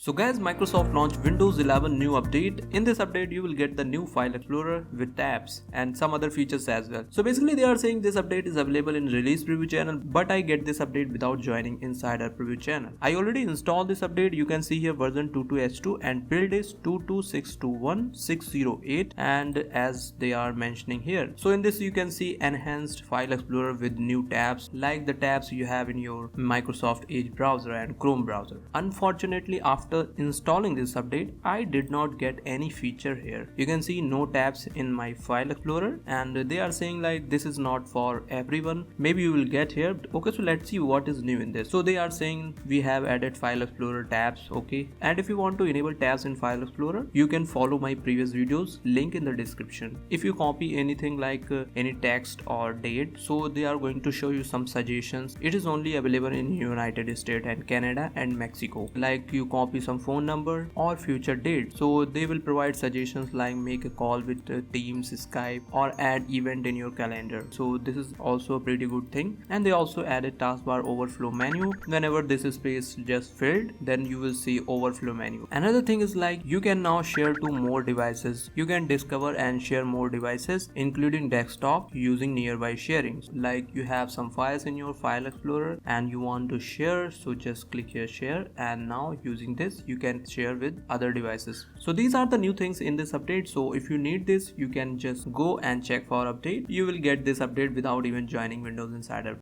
So guys, Microsoft launched Windows 11 new update. In this update, you will get the new File Explorer with tabs and some other features as well. So basically they are saying this update is available in release preview channel, but I get this update without joining insider preview channel. I already installed this update. You can see here version 22H2 and build is 22621.608 and as they are mentioning here. So in this you can see enhanced File Explorer with new tabs like the tabs you have in your Microsoft Edge browser and Chrome browser. Unfortunately, after installing this update, I did not get any feature here. You can see no tabs in my File Explorer and they are saying like this is not for everyone. Maybe you will get here. Okay, so let's see what is new in this. So they are saying we have added File Explorer tabs. Okay, and if you want to enable tabs in File Explorer, you can follow my previous videos, link in the description. If you copy anything like any text or date, so they are going to show you some suggestions. It is only available in United States and Canada and Mexico. Like you copy some phone number or future date, so they will provide suggestions like make a call with Teams, Skype, or add event in your calendar. So this is also a pretty good thing. And they also added taskbar overflow menu. Whenever this space just filled, then you will see overflow menu. Another thing is like you can now share to more devices. You can discover and share more devices including desktop using nearby sharing. Like you have some files in your File Explorer and you want to share, so just click here share, and now using this you can share with other devices. So these are the new things in this update. So if you need this, you can just go and check for update. You will get this update without even joining Windows Insider